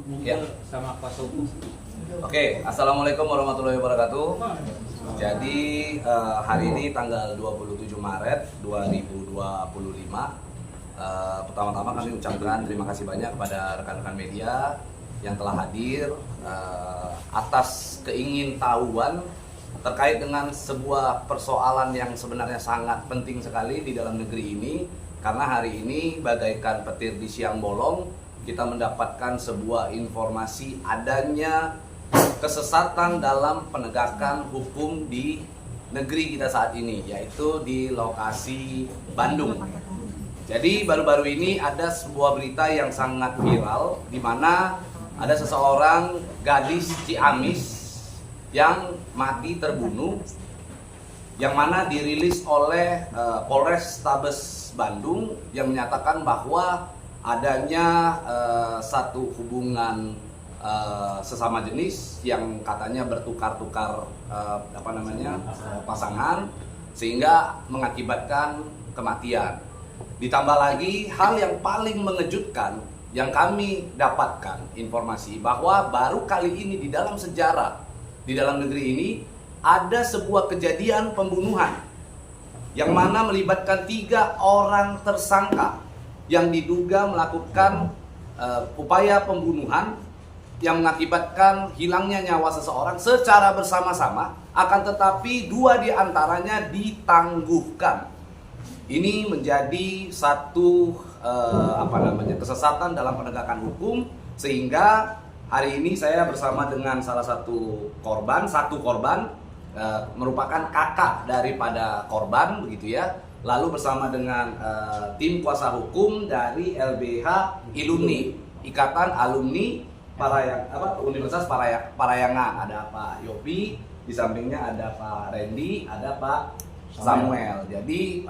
Ya. Sama kuasa hukum. Oke, assalamualaikum warahmatullahi wabarakatuh. Jadi hari ini tanggal 27 Maret 2025. Pertama-tama kami ucapkan terima kasih banyak kepada rekan-rekan media yang telah hadir atas keingintahuan terkait dengan sebuah persoalan yang sebenarnya sangat penting sekali di dalam negeri ini. Karena hari ini bagaikan petir di siang bolong, kita mendapatkan sebuah informasi adanya kesesatan dalam penegakan hukum di negeri kita saat ini, yaitu di lokasi Bandung. Jadi baru-baru ini ada sebuah berita yang sangat viral, di mana ada seseorang gadis Ciamis yang mati terbunuh, yang mana dirilis oleh Polres Tabes Bandung yang menyatakan bahwa adanya satu hubungan sesama jenis yang katanya bertukar-tukar pasangan sehingga mengakibatkan kematian. Ditambah lagi hal yang paling mengejutkan yang kami dapatkan informasi bahwa baru kali ini di dalam sejarah di dalam negeri ini ada sebuah kejadian pembunuhan yang mana melibatkan 3 orang tersangka yang diduga melakukan upaya pembunuhan yang mengakibatkan hilangnya nyawa seseorang secara bersama-sama, akan tetapi 2 diantaranya ditangguhkan. Ini menjadi satu kesesatan dalam penegakan hukum, sehingga hari ini saya bersama dengan salah satu korban, merupakan kakak daripada korban, begitu ya. Lalu bersama dengan tim kuasa hukum dari LBH Iluni, Ikatan Alumni Universitas Parayangan. Ada Pak Yopi, di sampingnya ada Pak Randy, ada Pak Samuel. Jadi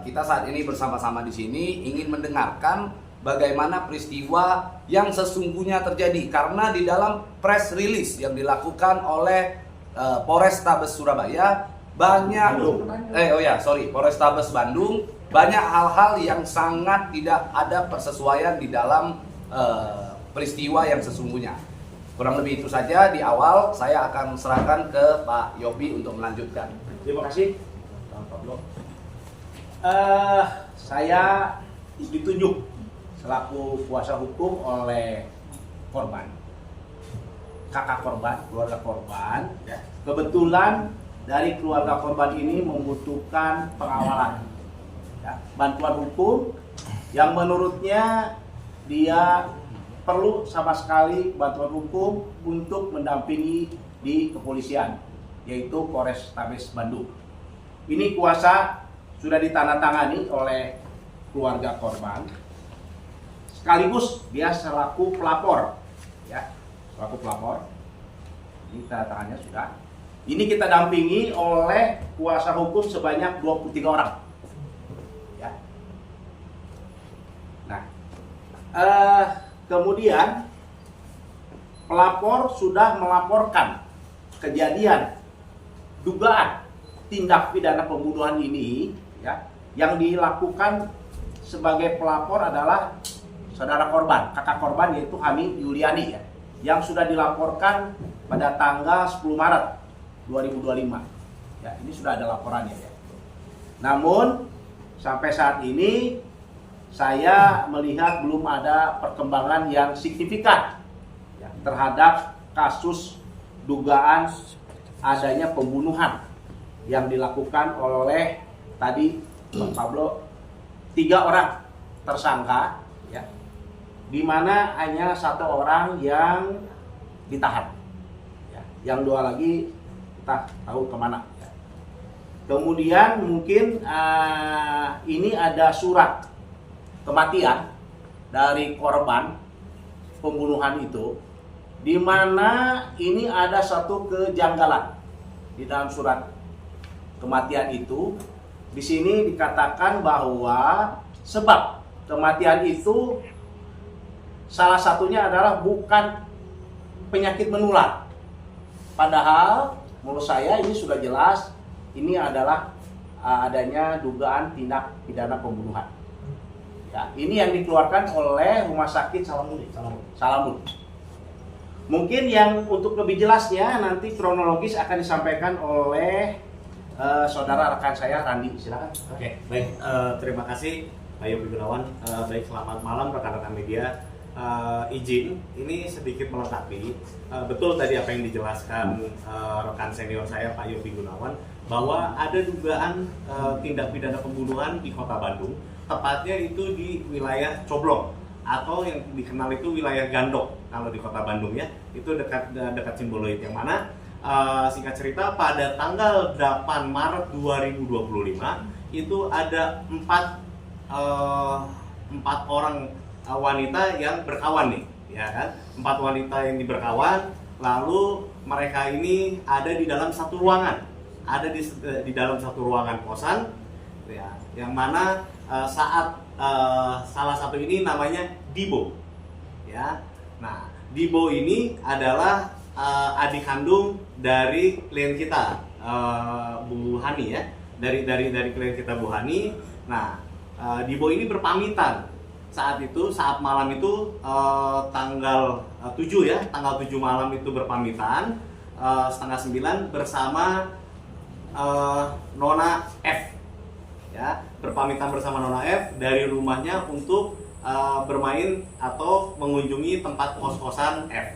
kita saat ini bersama-sama di sini ingin mendengarkan bagaimana peristiwa yang sesungguhnya terjadi, karena di dalam press release yang dilakukan oleh Polrestabes Surabaya Polrestabes Bandung, banyak hal-hal yang sangat tidak ada persesuaian di dalam peristiwa yang sesungguhnya. Kurang lebih itu saja di awal. Saya akan serahkan ke Pak Yopi untuk melanjutkan. Terima kasih, Bang Pablo. Saya ditunjuk selaku kuasa hukum oleh korban, kakak korban, keluarga korban. Kebetulan dari keluarga korban ini membutuhkan pengawalan, bantuan hukum yang menurutnya dia perlu sama sekali bantuan hukum untuk mendampingi di kepolisian, yaitu Polrestabes Bandung. Ini kuasa sudah ditandatangani oleh keluarga korban, sekaligus dia selaku pelapor, selaku pelapor. Ini tanda tangannya sudah. Ini kita dampingi oleh kuasa hukum sebanyak 23 orang. Nah, kemudian pelapor sudah melaporkan kejadian dugaan tindak pidana pembunuhan ini, yang dilakukan sebagai pelapor adalah saudara korban, kakak korban, yaitu Hani Yuliani, yang sudah dilaporkan pada tanggal 10 Maret 2025. Ini sudah ada laporannya. Namun sampai saat ini saya melihat belum ada perkembangan yang signifikan terhadap kasus dugaan adanya pembunuhan yang dilakukan oleh tadi Bang Pablo 3 orang tersangka, di mana hanya 1 orang yang ditahan, yang 2 lagi kita tahu kemana. Kemudian mungkin ini ada surat kematian dari korban pembunuhan itu, di mana ini ada satu kejanggalan di dalam surat kematian itu. Di sini dikatakan bahwa sebab kematian itu salah satunya adalah bukan penyakit menular. Padahal menurut saya ini sudah jelas, ini adalah adanya dugaan tindak pidana pembunuhan. Ya, ini yang dikeluarkan oleh Rumah Sakit Salamun. Mungkin yang untuk lebih jelasnya nanti kronologis akan disampaikan oleh saudara rekan saya Randi, silakan. Oke, baik. Terima kasih Pak Yopi Gunawan. Baik, selamat malam rekan-rekan media. Izin ini sedikit melengkapi. Betul tadi apa yang dijelaskan rekan senior saya Pak Yopi Gunawan, bahwa ada dugaan tindak pidana pembunuhan di Kota Bandung, tepatnya itu di wilayah Coblong atau yang dikenal itu wilayah Gandok kalau di Kota Bandung ya. Itu dekat Simboloid, yang mana singkat cerita pada tanggal 8 Maret 2025 itu ada empat orang wanita yang berkawan nih, ya kan? 4 wanita yang berkawan, lalu mereka ini ada di dalam satu ruangan, di dalam satu ruangan kosan, ya, yang mana saat salah satu ini namanya Dibo, ya. Nah, Dibo ini adalah adik kandung dari klien kita, Bu Hani ya, dari klien kita Bu Hani. Nah, Dibo ini berpamitan saat malam itu tanggal 7 ya, tanggal 7 malam itu berpamitan setengah 9 bersama Nona F, ya, berpamitan bersama Nona F dari rumahnya untuk bermain atau mengunjungi tempat kos-kosan F,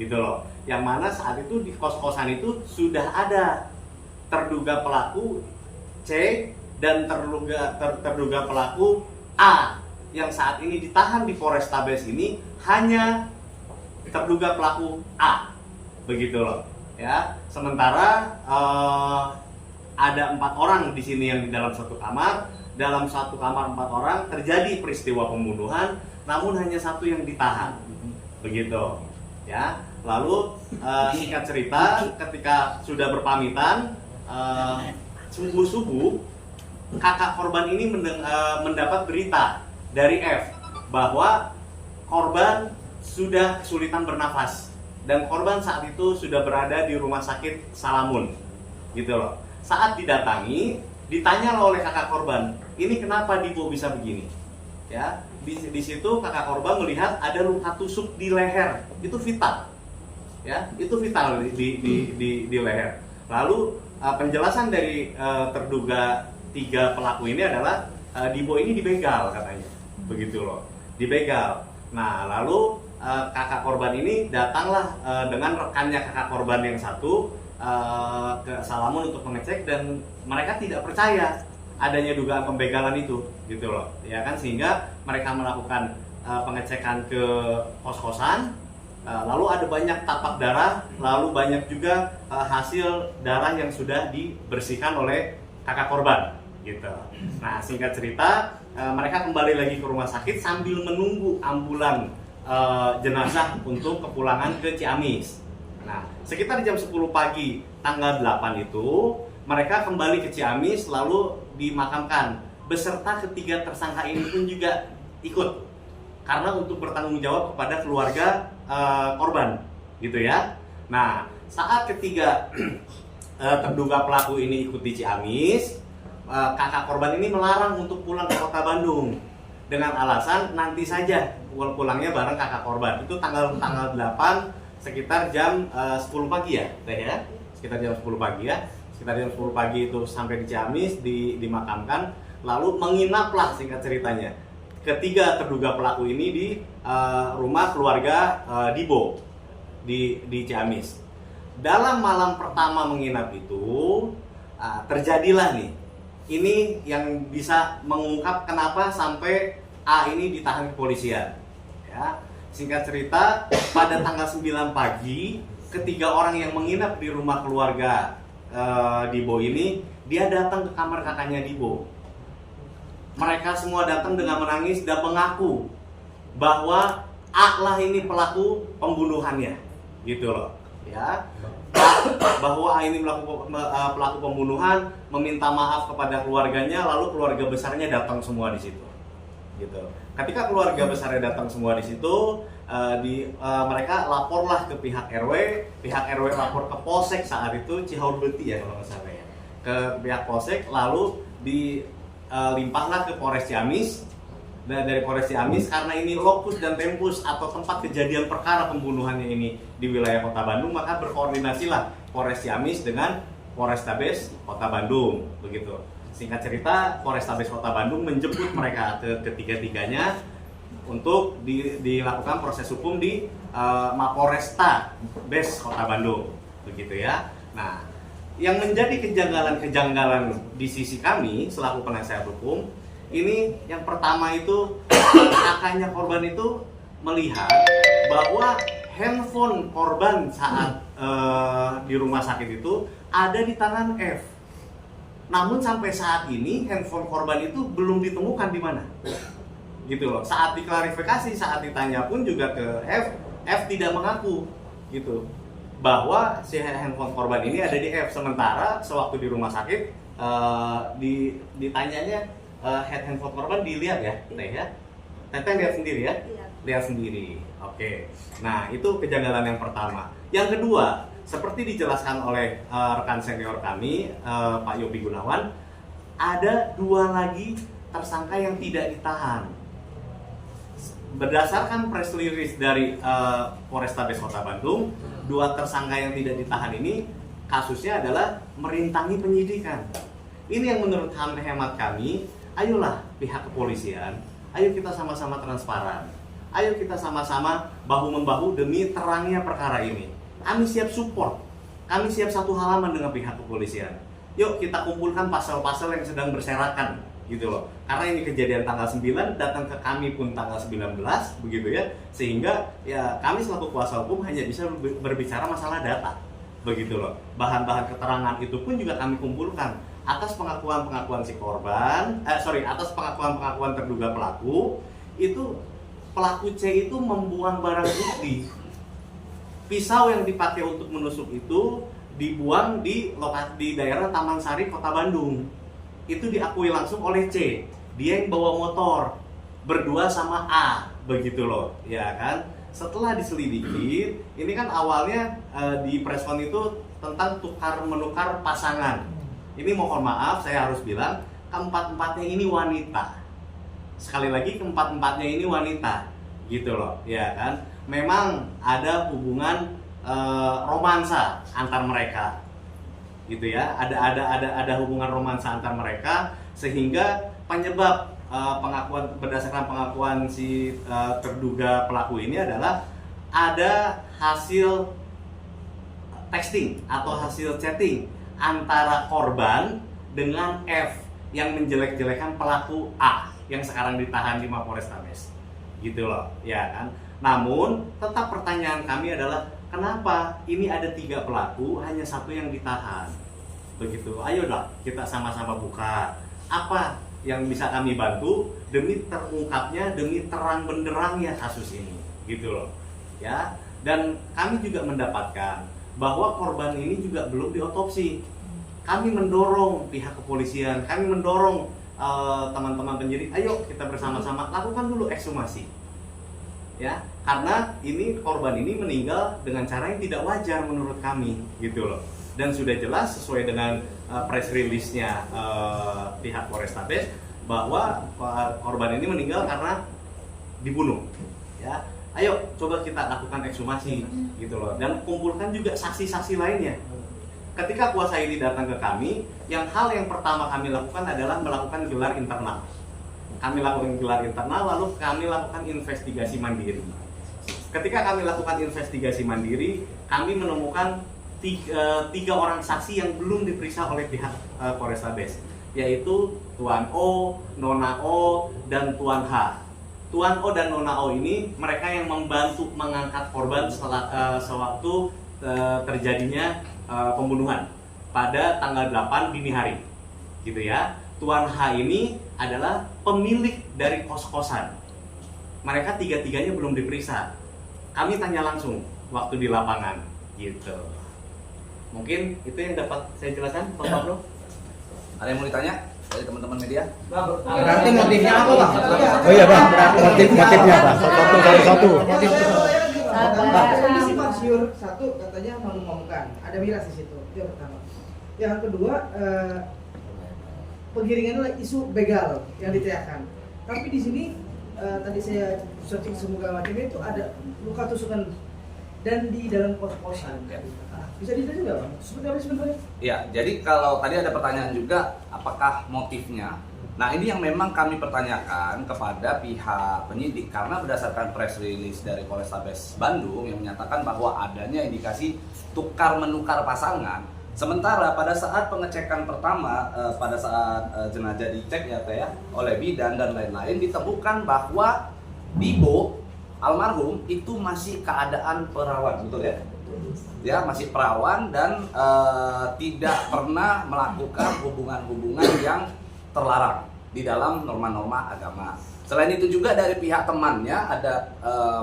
gitu loh. Yang mana saat itu di kos-kosan itu sudah ada terduga pelaku C dan terduga pelaku A yang saat ini ditahan di Polrestabes ini hanya terduga pelaku A, begitu loh, ya. Sementara ada 4 orang di sini yang di dalam satu kamar. Dalam satu kamar 4 orang terjadi peristiwa pembunuhan, namun hanya satu yang ditahan, begitu, ya. Lalu singkat cerita, ketika sudah berpamitan, subuh-subuh kakak korban ini mendapat berita dari F bahwa korban sudah kesulitan bernafas dan korban saat itu sudah berada di rumah sakit Salamun, gitu loh. Saat didatangi, ditanya oleh kakak korban, ini kenapa Dibo bisa begini? Ya, di situ kakak korban melihat ada luka tusuk di leher, itu vital, ya, itu vital di leher. Lalu penjelasan dari terduga 3 pelaku ini adalah Dibo ini dibegal katanya, begitu loh, dibegal. Nah, lalu kakak korban ini datanglah dengan rekannya kakak korban yang satu ke Salamun untuk mengecek, dan mereka tidak percaya adanya dugaan pembegalan itu, gitu loh, ya kan, sehingga mereka melakukan pengecekan ke kos-kosan, lalu ada banyak tapak darah, lalu banyak juga hasil darah yang sudah dibersihkan oleh kakak korban, gitu. Nah, singkat cerita, mereka kembali lagi ke rumah sakit sambil menunggu ambulan jenazah untuk kepulangan ke Ciamis. Nah, sekitar jam 10 pagi tanggal 8 itu mereka kembali ke Ciamis lalu dimakamkan beserta ketiga tersangka ini pun juga ikut karena untuk bertanggung jawab kepada keluarga korban, gitu ya. Nah, saat ketiga terduga pelaku ini ikut di Ciamis, kakak korban ini melarang untuk pulang ke Kota Bandung dengan alasan nanti saja pulangnya bareng kakak korban. Itu tanggal 8 sekitar jam 10 pagi ya, Teh ya. Sekitar jam 10 pagi ya. Sekitar jam 10 pagi itu sampai di Ciamis, dimakamkan, lalu menginaplah singkat ceritanya ketiga terduga pelaku ini di rumah keluarga Dibo di Ciamis. Dalam malam pertama menginap itu terjadilah nih, ini yang bisa mengungkap kenapa sampai A ini ditahan kepolisian, ya. Singkat cerita, pada tanggal 9 pagi, ketiga orang yang menginap di rumah keluarga Dibo ini, dia datang ke kamar kakaknya Dibo. Mereka semua datang dengan menangis dan mengaku bahwa A lah ini pelaku pembunuhannya, gitu loh, ya. Bahwa A ini pelaku pembunuhan, meminta maaf kepada keluarganya, lalu keluarga besarnya datang semua di situ, gitu. Ketika keluarga besarnya datang semua di situ, mereka laporlah ke pihak RW lapor ke Polsek saat itu Cihaureuti ya kalau nggak salah ya, ke pihak Polsek, lalu dilimpahlah ke Polres Ciamis dari Polres Ciamis karena ini lokus dan tempus atau tempat kejadian perkara pembunuhannya ini di wilayah Kota Bandung, maka berkoordinasilah Polres Ciamis dengan Polrestabes Kota Bandung, begitu. Singkat cerita, Polrestabes Kota Bandung menjemput mereka ketiga-tiganya untuk dilakukan proses hukum di Mapolrestabes Kota Bandung, begitu ya. Nah, yang menjadi kejanggalan di sisi kami selaku penasihat hukum, ini yang pertama itu kakaknya korban itu melihat bahwa handphone korban saat di rumah sakit itu ada di tangan F. Namun sampai saat ini handphone korban itu belum ditemukan di mana. Gitu loh. Saat diklarifikasi, saat ditanya pun juga ke F tidak mengaku gitu bahwa si handphone korban ini ada di F. Sementara sewaktu di rumah sakit ditanyanya handphone korban dilihat ya, Teh ya. Teteh lihat sendiri ya? Lihat sendiri. Oke. Nah, itu kejanggalan yang pertama. Yang kedua, seperti dijelaskan oleh rekan senior kami, Pak Yopi Gunawan, ada 2 lagi tersangka yang tidak ditahan. Berdasarkan press release dari Polrestabes Kota Bandung, 2 tersangka yang tidak ditahan ini kasusnya adalah merintangi penyidikan. Ini yang menurut hemat kami, ayolah pihak kepolisian, ayo kita sama-sama transparan. Ayo kita sama-sama bahu-membahu demi terangnya perkara ini. Kami siap support, kami siap satu halaman dengan pihak kepolisian. Yuk kita kumpulkan pasal-pasal yang sedang berserakan, gitu loh. Karena ini kejadian tanggal 9, datang ke kami pun tanggal 19, begitu ya. Sehingga ya kami selaku kuasa hukum hanya bisa berbicara masalah data, begitu loh. Bahan-bahan keterangan itu pun juga kami kumpulkan atas pengakuan-pengakuan si korban, atas pengakuan-pengakuan terduga pelaku. Itu pelaku C itu membuang barang bukti. Pisau yang dipakai untuk menusuk itu dibuang di daerah Taman Sari, Kota Bandung. Itu diakui langsung oleh C. Dia yang bawa motor berdua sama A, begitu loh, ya kan? Setelah diselidiki, ini kan awalnya di preskon itu tentang tukar-menukar pasangan. Ini mohon maaf, saya harus bilang keempat-empatnya ini wanita. Sekali lagi keempat-empatnya ini wanita, gitu loh, ya kan? Memang ada hubungan romansa antar mereka, gitu ya. Ada hubungan romansa antar mereka sehingga penyebab berdasarkan pengakuan si terduga pelaku ini adalah ada hasil texting atau hasil chatting antara korban dengan F yang menjelek-jelekan pelaku A yang sekarang ditahan di Mapolrestabes, gitu loh, ya kan. Namun tetap pertanyaan kami adalah kenapa ini ada 3 pelaku hanya 1 yang ditahan, begitu. Ayo dah kita sama-sama buka apa yang bisa kami bantu demi terungkapnya, demi terang benderangnya kasus ini, gitu loh, ya. Dan kami juga mendapatkan bahwa korban ini juga belum diotopsi. Kami mendorong pihak kepolisian, kami mendorong teman-teman penyidik, ayo kita bersama-sama lakukan dulu ekshumasi, ya, karena ini korban ini meninggal dengan cara yang tidak wajar menurut kami, gitu loh. Dan sudah jelas sesuai dengan press release-nya pihak Polrestabes bahwa korban ini meninggal karena dibunuh, ya. Ayo coba kita lakukan ekshumasi, gitu loh, dan kumpulkan juga saksi-saksi lainnya. Ketika kuasa ini datang ke kami, yang pertama kami lakukan adalah melakukan gelar internal. Kami lakukan gelar internal, lalu kami lakukan investigasi mandiri. Ketika kami lakukan investigasi mandiri, kami menemukan 3 orang saksi yang belum diperiksa oleh pihak Polrestabes, yaitu Tuan O, Nona O, dan Tuan H. Tuan O dan Nona O ini mereka yang membantu mengangkat korban sewaktu terjadinya pembunuhan pada tanggal 8 dini hari, gitu ya. Tuan H ini adalah pemilik dari kos-kosan. Mereka 3-tiganya belum diperiksa. Kami tanya langsung waktu di lapangan, gitu. Mungkin itu yang dapat saya jelaskan, Pak Pablo. Ada yang mau ditanya dari teman-teman media? Berarti motifnya apa, Bang? Oh iya, Bang. Motifnya apa? Satu. Bang, kondisi Pak Syur 1 katanya mabuk-mabukan. Ada miras di situ. Itu yang pertama. Yang kedua, penggiringannya adalah isu begal yang diteriakkan. Tapi di sini tadi saya searching segala macam itu ada luka tusukan dan di dalam kos-kosan. Bisa detail nggak Bang? Seperti apa sebenarnya? Ya, jadi kalau tadi ada pertanyaan juga, apakah motifnya? Nah, ini yang memang kami pertanyakan kepada pihak penyidik karena berdasarkan press release dari Polrestabes Bandung yang menyatakan bahwa adanya indikasi tukar-menukar pasangan. Sementara pada saat pengecekan pertama, pada saat jenazah dicek ya Teh ya, oleh bidan dan lain-lain, ditemukan bahwa Dibo almarhum itu masih keadaan perawan, betul ya? Ya, masih perawan dan tidak pernah melakukan hubungan-hubungan yang terlarang di dalam norma-norma agama. Selain itu juga dari pihak temannya ada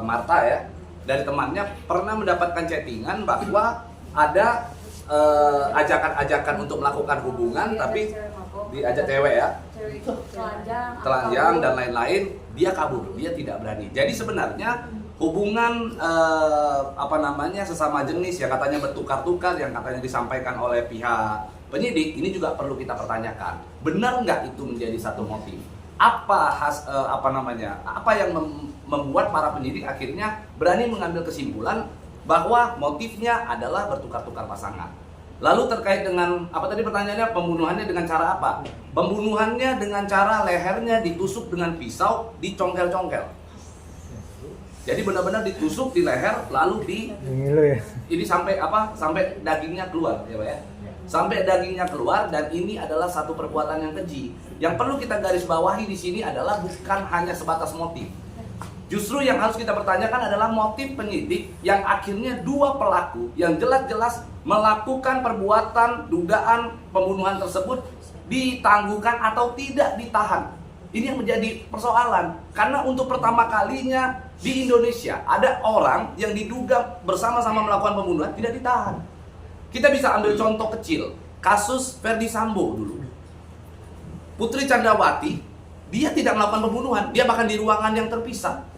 Marta ya, dari temannya pernah mendapatkan chattingan bahwa ada ajakan-ajakan untuk melakukan hubungan, tapi diajak cewek ya, telanjang dan lain-lain, dia kabur, dia tidak berani. Jadi sebenarnya hubungan sesama jenis yang katanya bertukar-tukar, yang katanya disampaikan oleh pihak penyidik, ini juga perlu kita pertanyakan. Benar nggak itu menjadi satu motif? Apa yang membuat para penyidik akhirnya berani mengambil kesimpulan bahwa motifnya adalah bertukar-tukar pasangan. Lalu terkait dengan apa tadi pertanyaannya, pembunuhannya dengan cara apa? Pembunuhannya dengan cara lehernya ditusuk dengan pisau, dicongkel-congkel. Jadi benar-benar ditusuk di leher, lalu ini sampai dagingnya keluar, ya Pak ya. Sampai dagingnya keluar, dan ini adalah satu perbuatan yang keji. Yang perlu kita garis bawahi di sini adalah bukan hanya sebatas motif. Justru yang harus kita pertanyakan adalah motif penyidik yang akhirnya dua pelaku yang jelas-jelas melakukan perbuatan dugaan pembunuhan tersebut ditangguhkan atau tidak ditahan. Ini yang menjadi persoalan. Karena untuk pertama kalinya di Indonesia ada orang yang diduga bersama-sama melakukan pembunuhan tidak ditahan. Kita bisa ambil contoh kecil, kasus Ferdi Sambo dulu. Putri Candrawati, dia tidak melakukan pembunuhan, dia bahkan di ruangan yang terpisah.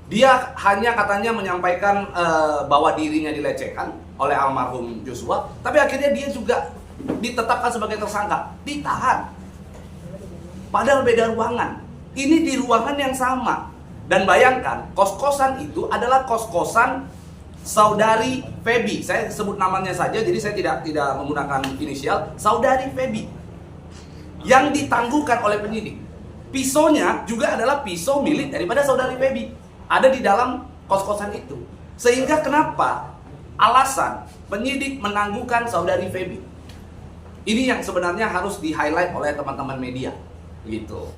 Dia hanya katanya menyampaikan bahwa dirinya dilecehkan oleh almarhum Joshua, tapi akhirnya dia juga ditetapkan sebagai tersangka, ditahan. Padahal beda ruangan. Ini di ruangan yang sama. Dan bayangkan, kos-kosan itu adalah kos-kosan saudari Feby. Saya sebut namanya saja, jadi saya tidak menggunakan inisial. Saudari Feby yang ditangguhkan oleh penyidik. Pisaunya juga adalah pisau milik daripada saudari Feby. Ada di dalam kos-kosan itu. Sehingga kenapa alasan penyidik menangguhkan saudari Feby? Ini yang sebenarnya harus di-highlight oleh teman-teman media. Gitu.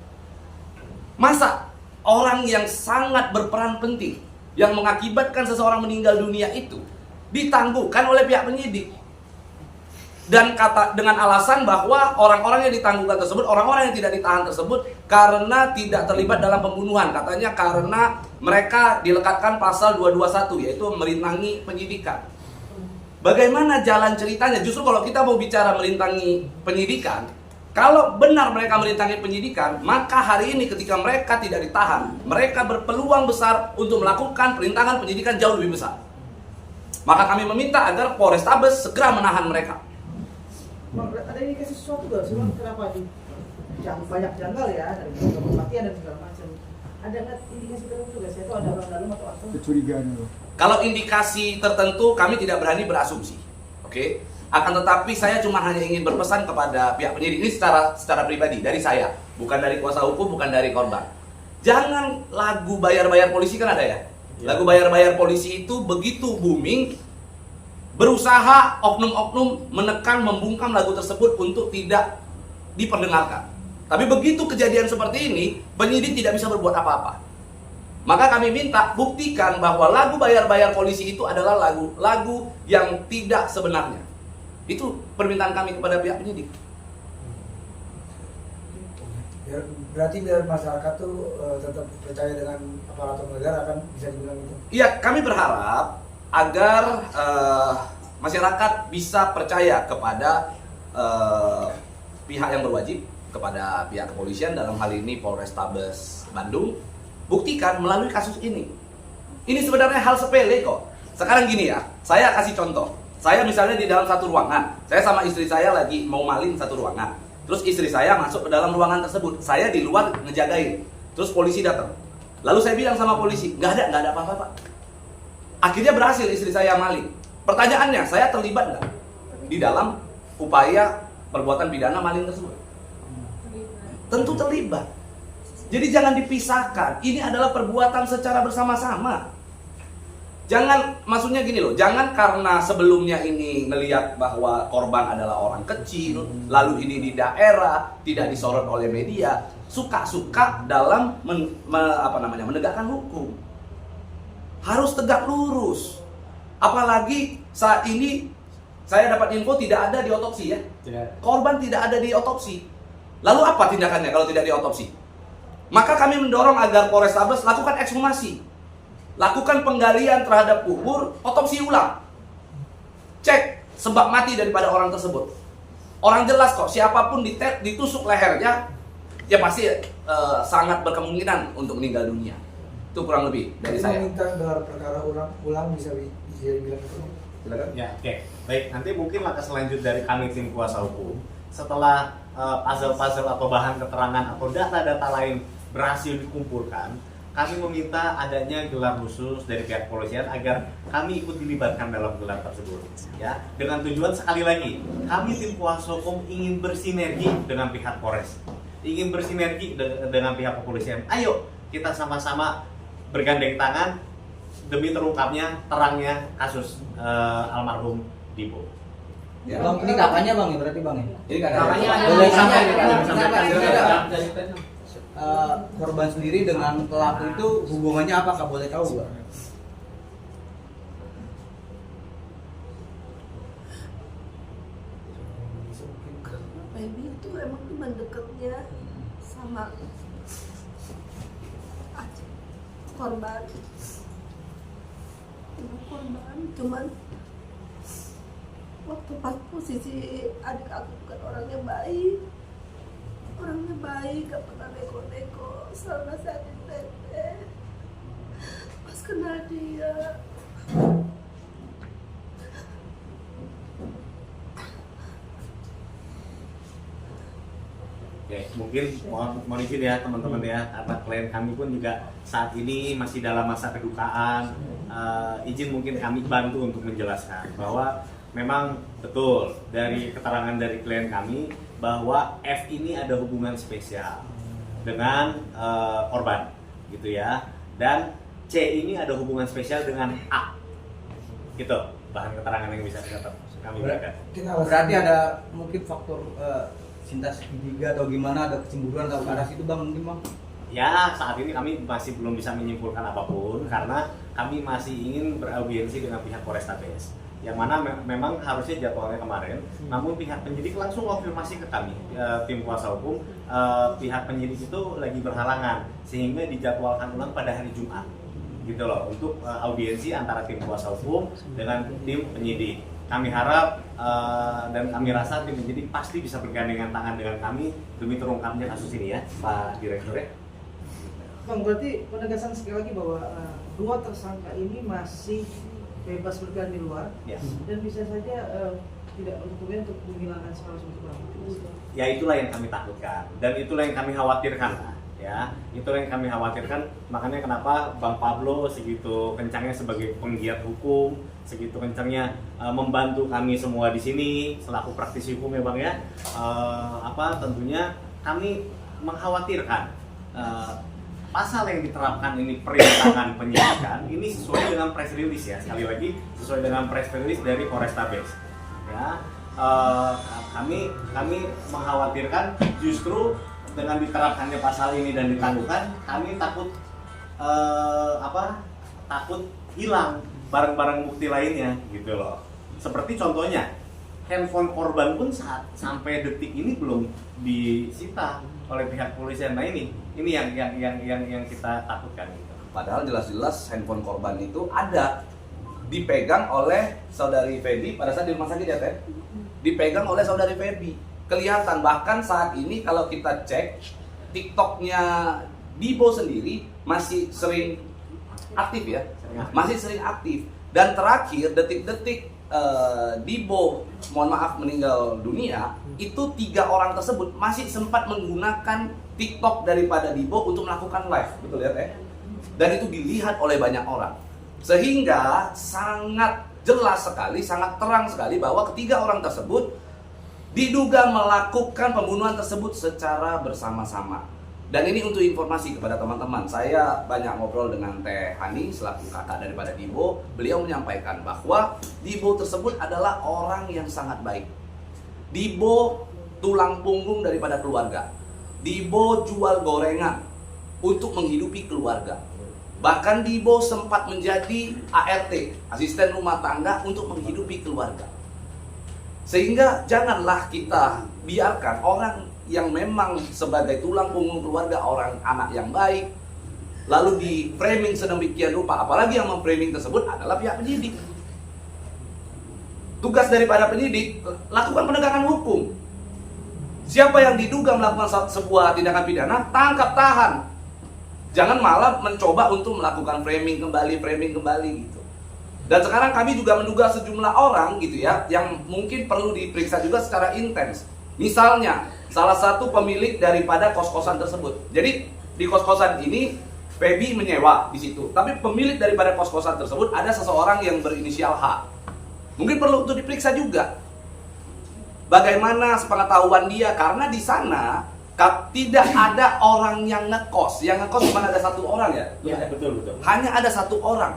Masa orang yang sangat berperan penting, yang mengakibatkan seseorang meninggal dunia itu ditangguhkan oleh pihak penyidik, dan dengan alasan bahwa orang-orang yang ditangguhkan tersebut, orang-orang yang tidak ditahan tersebut karena tidak terlibat dalam pembunuhan, katanya karena mereka dilekatkan pasal 221, yaitu merintangi penyidikan. Bagaimana jalan ceritanya? Justru kalau kita mau bicara merintangi penyidikan, kalau benar mereka merintangi penyidikan, maka hari ini ketika mereka tidak ditahan, mereka berpeluang besar untuk melakukan perintangan penyidikan jauh lebih besar. Maka kami meminta agar Polrestabes segera menahan mereka. Bang, ada indikasi sesuatu gak sih Bang? Kenapa banyak janggal ya, dari kematian dan segala macam. Ada nggak indikasi tertentu gak sih? Itu ada orang dalam atau apa? Kecurigaan itu. Kalau indikasi tertentu kami tidak berani berasumsi. Oke? Akan tetapi saya cuma hanya ingin berpesan kepada pihak penyidik ini secara pribadi dari saya, bukan dari kuasa hukum, bukan dari korban. Jangan lagu bayar-bayar polisi, kan ada ya? Lagu bayar-bayar polisi itu begitu booming, berusaha oknum-oknum menekan, membungkam lagu tersebut untuk tidak diperdengarkan. Tapi begitu kejadian seperti ini, penyidik tidak bisa berbuat apa-apa. Maka kami minta buktikan bahwa lagu bayar-bayar polisi itu adalah lagu yang tidak sebenarnya. Itu permintaan kami kepada pihak penyidik. Berarti biar masyarakat tuh tetap percaya dengan aparatur negara, kan bisa dibilang itu. Iya, kami berharap agar masyarakat bisa percaya kepada pihak yang berwajib, kepada pihak kepolisian, dalam hal ini Polrestabes Bandung. Buktikan melalui kasus ini. Ini sebenarnya hal sepele kok. Sekarang gini ya, saya kasih contoh. Saya misalnya di dalam satu ruangan, saya sama istri saya lagi mau maling satu ruangan. Terus istri saya masuk ke dalam ruangan tersebut, saya di luar ngejagain. Terus polisi datang. Lalu saya bilang sama polisi, nggak ada apa-apa Pak. Akhirnya berhasil istri saya maling. Pertanyaannya, saya terlibat nggak di dalam upaya perbuatan pidana maling tersebut? Tentu terlibat. Jadi jangan dipisahkan. Ini adalah perbuatan secara bersama-sama. Jangan, maksudnya gini loh, jangan karena sebelumnya ini ngelihat bahwa korban adalah orang kecil, lalu ini di daerah, tidak disorot oleh media, suka-suka dalam menegakkan hukum. Harus tegak lurus. Apalagi saat ini saya dapat info tidak ada di otopsi ya. Korban tidak ada di otopsi. Lalu apa tindakannya kalau tidak di otopsi? Maka kami mendorong agar Polrestabes lakukan ekshumasi. Lakukan penggalian terhadap kubur, otopsi ulang. Cek sebab mati daripada orang tersebut. Orang jelas kok, siapapun ditusuk lehernya, ya pasti sangat berkemungkinan untuk meninggal dunia. Itu kurang lebih dari saya. Meminta gelar perkara ulang bisa dibilang itu. Silakan. Ya, oke. Baik, nanti mungkin langkah selanjutnya dari kami tim kuasa hukum, setelah puzzle-puzzle atau bahan keterangan atau data-data lain berhasil dikumpulkan, kami meminta adanya gelar khusus dari pihak kepolisian agar kami ikut dilibatkan dalam gelar tersebut. Ya, dengan tujuan sekali lagi, kami tim kuasa hukum ingin bersinergi dengan pihak Polres, ingin bersinergi dengan pihak kepolisian. Ayo kita sama-sama bergandeng tangan demi terungkapnya terangnya kasus almarhum Dibo. Ya. Bang, ini kakaknya bang ya berarti bang ya? Ini kakaknya. Boleh Silakan. Korban sendiri dengan pelaku itu hubungannya apakah boleh tahu bang? Baby itu emang teman dekatnya sama korban. Ibu korban cuman waktu pas posisi adik aku bukan orangnya baik, gak pernah neko-neko, selalu nasihatin teteh. Pas kena dia, Oke, mungkin mohon izin ya teman-teman ya, karena klien kami pun juga saat ini masih dalam masa kedukaan. Izin mungkin kami bantu untuk menjelaskan bahwa memang betul dari keterangan dari klien kami bahwa F ini ada hubungan spesial dengan korban, gitu ya. Dan C ini ada hubungan spesial dengan A. Gitu, bahan keterangan yang bisa kami berikan. Berarti ada mungkin faktor cinta segitiga atau gimana, ada kecemburuan atau ke arah situ bang mungkin bang? Ya, saat ini kami masih belum bisa menyimpulkan apapun karena kami masih ingin beraudiensi dengan pihak Polrestabes, yang mana memang harusnya jadwalnya kemarin, namun pihak penyidik langsung konfirmasi ke kami, tim kuasa hukum, pihak penyidik itu lagi berhalangan sehingga dijadwalkan ulang pada hari Jumat, gitu loh, untuk audiensi antara tim kuasa hukum dengan tim penyidik. Kami harap dan kami rasa tim penyidik pasti bisa bergandengan tangan dengan kami demi terungkapnya kasus ini ya, Pak Direktur ya. Bang, berarti penegasan sekali lagi bahwa dua tersangka ini masih bebas berjalan di luar, Ya. dan bisa saja tidak menutupi untuk menghilangkan segala sesuatu barang. Ya, itulah yang kami takutkan dan itulah yang kami khawatirkan ya, itulah yang kami khawatirkan. Makanya kenapa Bang Pablo segitu kencangnya sebagai penggiat hukum, segitu kencangnya membantu kami semua di sini selaku praktisi hukum ya Bang ya. Tentunya kami mengkhawatirkan pasal yang diterapkan ini perintangan penyidikan ini sesuai dengan press release ya, sekali lagi sesuai dengan press release dari Polrestabes ya. Kami mengkhawatirkan justru dengan diterapkannya pasal ini dan ditangguhkan, kami takut takut hilang barang-barang bukti lainnya gitu loh. Seperti contohnya handphone korban pun sampai detik ini belum disita oleh pihak polisian. Nah ini yang kita takutkan gitu. Padahal jelas-jelas handphone korban itu ada dipegang oleh saudari Feby pada saat di rumah sakit ya Teh. Dipegang oleh saudari Feby. Kelihatan bahkan saat ini kalau kita cek TikToknya Dibo sendiri masih sering aktif ya. Masih sering aktif. Dan terakhir detik-detik Dibo mohon maaf meninggal dunia, itu 3 orang tersebut masih sempat menggunakan TikTok daripada Dibo untuk melakukan live, betul ya Teh? dan itu dilihat oleh banyak orang. Sehingga sangat jelas sekali, sangat terang sekali bahwa ketiga orang tersebut diduga melakukan pembunuhan tersebut secara bersama-sama. Dan ini untuk informasi kepada teman-teman, saya banyak ngobrol dengan Teh Hani selaku kakak daripada Dibo. Beliau menyampaikan bahwa Dibo tersebut adalah orang yang sangat baik. Dibo tulang punggung daripada keluarga. Dibo jual gorengan untuk menghidupi keluarga. Bahkan Dibo sempat menjadi ART, asisten rumah tangga, untuk menghidupi keluarga. Sehingga janganlah kita biarkan orang yang memang sebagai tulang punggung keluarga, orang anak yang baik, lalu di framing sedemikian rupa. Apalagi yang memframing tersebut adalah pihak penyidik. Tugas daripada penyidik, lakukan penegakan hukum. Siapa yang diduga melakukan sebuah tindakan pidana, tangkap, tahan. Jangan malah mencoba untuk melakukan framing kembali gitu. Dan sekarang kami juga menduga sejumlah orang gitu ya, yang mungkin perlu diperiksa juga secara intens. Misalnya, salah satu pemilik daripada kos-kosan tersebut. Jadi di kos-kosan ini Feby menyewa di situ, tapi pemilik daripada kos-kosan tersebut ada seseorang yang berinisial H. Mungkin perlu untuk diperiksa juga. Bagaimana sepengetahuan dia, karena di sana tidak ada orang yang ngekos. Yang ngekos cuma ada satu orang ya? Iya, betul. Hanya ada satu orang.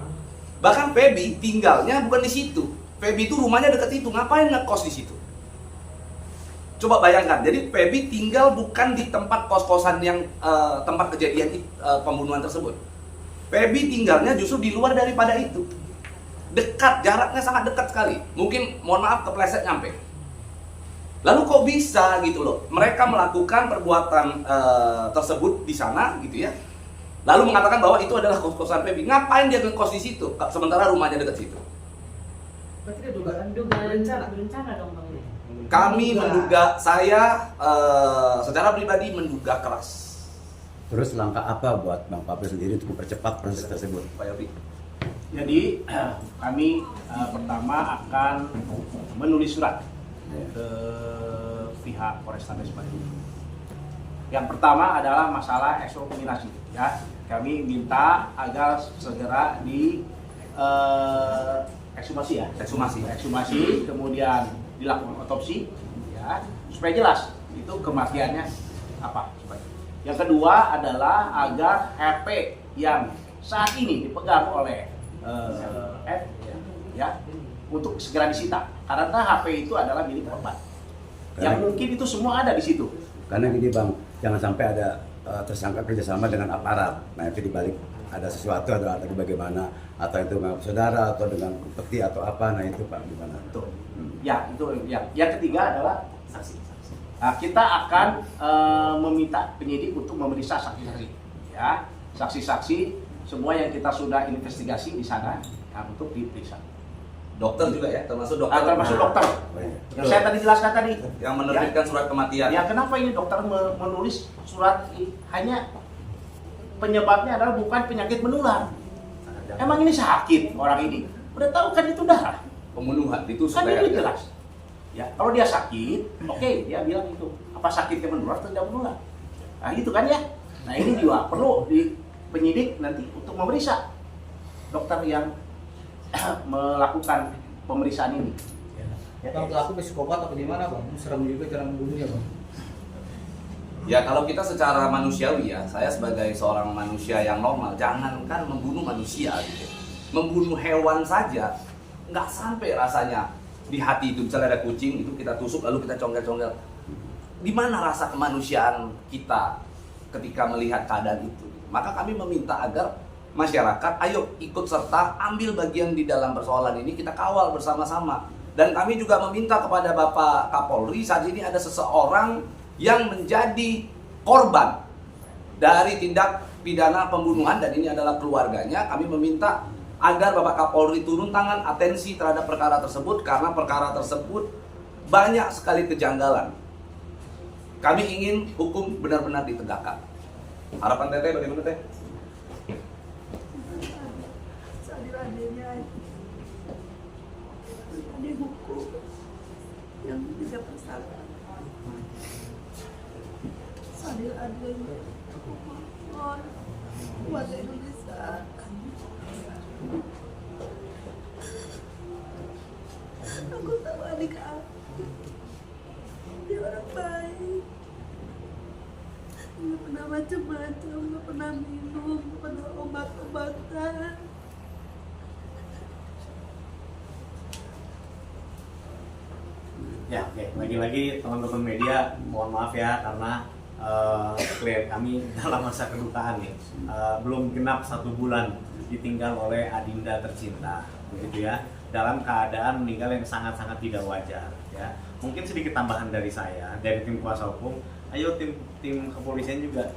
Bahkan Feby tinggalnya bukan di situ. Feby itu rumahnya dekat situ. Ngapain ngekos di situ? Coba bayangkan. Jadi Feby tinggal bukan di tempat kos-kosan yang tempat kejadian pembunuhan tersebut. Feby tinggalnya justru di luar daripada itu. Dekat, jaraknya sangat dekat sekali. Mungkin, mohon maaf, kepleset nyampe. Lalu kok bisa gitu loh? Mereka melakukan perbuatan tersebut di sana gitu ya. Lalu mengatakan bahwa itu adalah kos-kosan Feby. Ngapain dia ngekos di situ? Sementara rumahnya dekat situ. Berarti ada dugaan berencana dong Bang. Kami menduga, saya secara pribadi menduga keras. Terus langkah apa buat Bang Papri sendiri untuk mempercepat proses tersebut? Pak Yopi. Jadi kami pertama akan menulis surat ke pihak Polrestabes Bandung. Yang pertama adalah masalah ekshumasi ya. Kami minta agar segera di ekshumasi ya. Ekshumasi, kemudian dilakukan otopsi ya, supaya jelas itu kematiannya apa. Yang kedua adalah agar HP yang saat ini dipegang oleh F ya, untuk segera disita karena HP itu adalah milik korban. Yang mungkin itu semua ada di situ. Karena gini Bang, jangan sampai ada tersangka kerjasama dengan aparat. Nah itu dibalik ada sesuatu atau bagaimana, atau itu dengan saudara atau dengan peti atau apa. Nah itu Pak gimana? Betul. Ya itu yang ketiga adalah saksi. Nah, kita akan meminta penyidik untuk memeriksa saksi-saksi. Ya, saksi-saksi semua yang kita sudah investigasi di sana untuk diperiksa. Dokter juga ya, termasuk dokter. Termasuk dokter. Yang saya tadi jelaskan tadi. Yang menerbitkan surat kematian. Ya, kenapa ini dokter menulis surat hanya penyebabnya adalah bukan penyakit menular. Emang ini sakit orang ini. Udah tahu kan itu darah. Pembunuhan ditusuk. Kan ini jelas. Ya, kalau dia sakit, oke, dia bilang itu. Apa sakitnya menular atau tidak menular? Nah, gitu kan ya. Nah, ini juga perlu di penyidik nanti untuk memeriksa dokter yang melakukan pemeriksaan ini. Bang, pelaku psikopat atau gimana Bang? Serem juga cara membunuhnya Bang. Ya kalau kita secara manusiawi ya, saya sebagai seorang manusia yang normal, jangankan membunuh manusia gitu. Membunuh hewan saja nggak sampai rasanya di hati itu. Misalnya ada kucing itu kita tusuk lalu kita congkel-congkel. Di mana rasa kemanusiaan kita ketika melihat keadaan itu? Maka kami meminta agar masyarakat ayo ikut serta ambil bagian di dalam persoalan ini, kita kawal bersama-sama. Dan kami juga meminta kepada Bapak Kapolri, saat ini ada seseorang yang menjadi korban dari tindak pidana pembunuhan dan ini adalah keluarganya. Kami meminta agar Bapak Kapolri turun tangan, atensi terhadap perkara tersebut karena perkara tersebut banyak sekali kejanggalan. Kami ingin hukum benar-benar ditegakkan. Harapan Teteh bagaimana Teh? Seadil-adilnya dihukum yang tidak bersalah. Seadil-adilnya mohon buat Indonesia Aku tahu adik aku. Dia orang baik. Nggak pernah macam-macam, nggak pernah minum, nggak pernah obat-obatan. Ya, oke. Lagi-lagi teman-teman media, mohon maaf ya karena klien kami dalam masa kedukaan nih, belum genap 1 bulan ditinggal oleh adinda tercinta, begitu ya, dalam keadaan meninggal yang sangat-sangat tidak wajar. Ya, mungkin sedikit tambahan dari saya, dari tim kuasa hukum. Ayo tim kepolisian juga,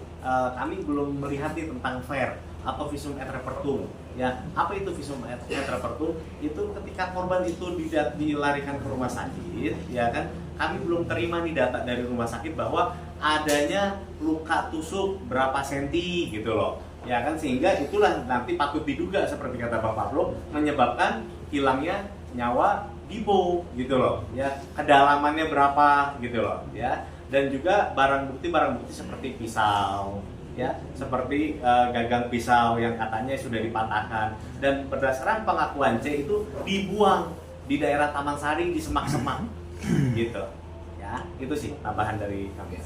kami belum melihat nih tentang FAIR atau visum et repertum. Ya, apa itu visum et repertum? Itu ketika korban itu dilarikan ke rumah sakit, ya kan? Kami belum terima nih data dari rumah sakit bahwa adanya luka tusuk berapa senti gitu loh. Ya kan, sehingga itulah nanti patut diduga seperti kata Bang Pablo menyebabkan hilangnya nyawa Dipo gitu loh. Ya, kedalamannya berapa gitu loh, ya. Dan juga barang bukti seperti pisau, ya, seperti gagang pisau yang katanya sudah dipatahkan, dan berdasarkan pengakuan C itu dibuang di daerah Taman Sari di semak-semak gitu ya. Itu sih tambahan dari kami.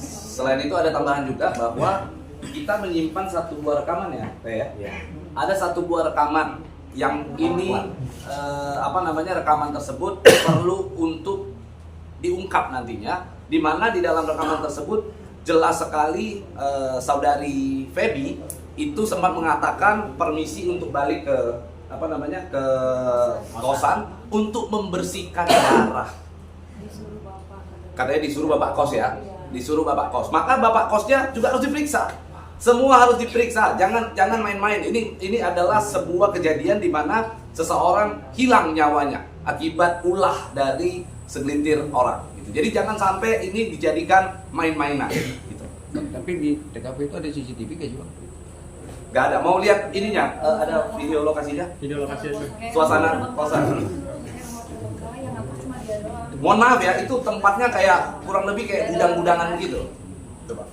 Selain itu ada tambahan juga bahwa kita menyimpan 1 buah rekaman ya, Teh ya. Ya. Ada 1 buah rekaman yang ini rekaman tersebut perlu untuk diungkap nantinya, di mana di dalam rekaman tersebut jelas sekali saudari Feby itu sempat mengatakan permisi untuk balik ke ke kosan untuk membersihkan darah. Katanya disuruh bapak kos ya, disuruh bapak kos. Maka bapak kosnya juga harus diperiksa. Semua harus diperiksa. Jangan main-main. Ini adalah sebuah kejadian di mana seseorang hilang nyawanya akibat ulah dari segelintir orang. Gitu. Jadi jangan sampai ini dijadikan main-mainan. Gitu. Tapi di TKP itu ada CCTV kayak juga? Gak ada. Mau lihat ininya? Ada video lokasinya? Video lokasi itu. Suasana kosan. Mohon maaf ya, itu tempatnya kayak kurang lebih kayak gudang-gudangan gitu. Coba.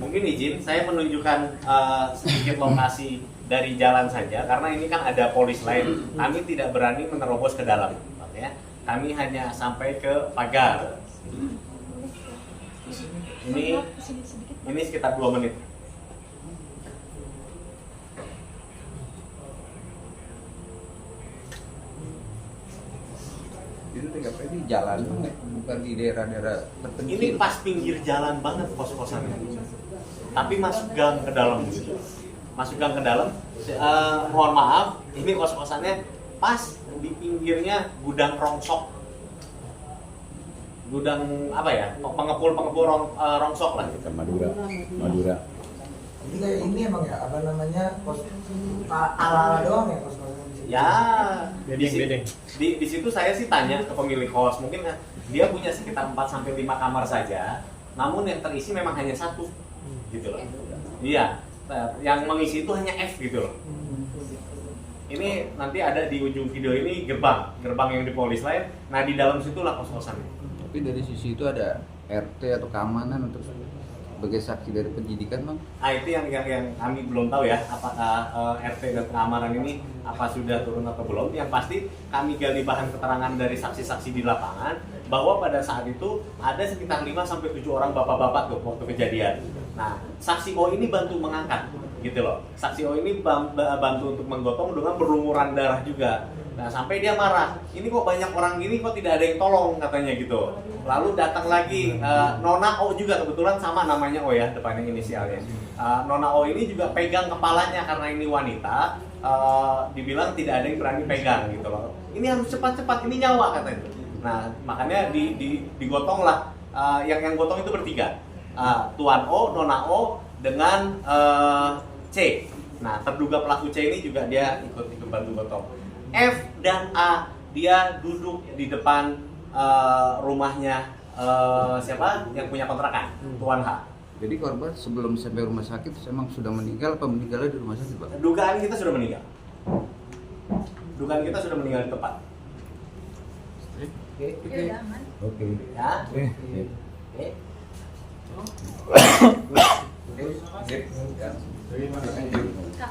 Mungkin izin saya menunjukkan sedikit lokasi dari jalan saja, karena ini kan ada polis lain. Kami tidak berani menerobos ke dalam, ya. Kami hanya sampai ke pagar. Ini sekitar 2 menit. Ini jalan, bukan di daerah-daerah terpencil. Ini pas pinggir jalan banget kos-kosannya. Tapi masuk gang ke dalam gitu. Masuk gang ke dalam. Mohon maaf, ini kos-kosannya pas di pinggirnya gudang rongsok. Gudang apa ya? Pengepul rongsok lah. Madura. Ini emang ya apa namanya kos ala-ala doang ya kos kosan. Ya, Bedeng. di situ saya sih tanya ke pemilik kos, mungkin dia punya sekitar 4-5 kamar saja, namun yang terisi memang hanya 1, gitu loh. Iya, yang mengisi itu hanya F gitu loh. Ini nanti ada di ujung video ini gerbang yang di polis lain. Nah, di dalam situlah kos-kosannya. Tapi dari sisi itu ada RT atau keamanan untuk sebagai saksi dari penyidikan, Bang? Nah, itu yang kami belum tahu ya, apakah RT dan keamanan ini apa sudah turun atau belum. Yang pasti kami gali bahan keterangan dari saksi-saksi di lapangan bahwa pada saat itu ada sekitar 5-7 orang bapak-bapak tuh waktu kejadian. Nah, saksi O ini bantu mengangkat gitu loh. Saksi O ini bantu untuk menggotong dengan berlumuran darah juga. Nah, sampai dia marah, ini kok banyak orang gini kok tidak ada yang tolong katanya gitu. Lalu datang lagi Nona O juga, kebetulan sama namanya O ya, depannya inisialnya. Nona O ini juga pegang kepalanya karena ini wanita, dibilang tidak ada yang berani pegang gitu loh. Ini harus cepat-cepat, ini nyawa katanya. Nah, makanya digotong lah, yang gotong itu bertiga. Tuan O, Nona O, dengan C. Nah, terduga pelaku C ini juga dia ikut bantu gotong. F dan A, dia duduk di depan rumahnya siapa yang punya kontrakan, Tuan H. Jadi korban sebelum sampai rumah sakit memang sudah meninggal apa meninggalnya di rumah sakit, Pak? Dugaan kita sudah meninggal. Dugaan kita sudah meninggal di tempat. Oke. Ya udah aman. Oke. Ya. Oke. Oke. Sip. Ya. Thank you.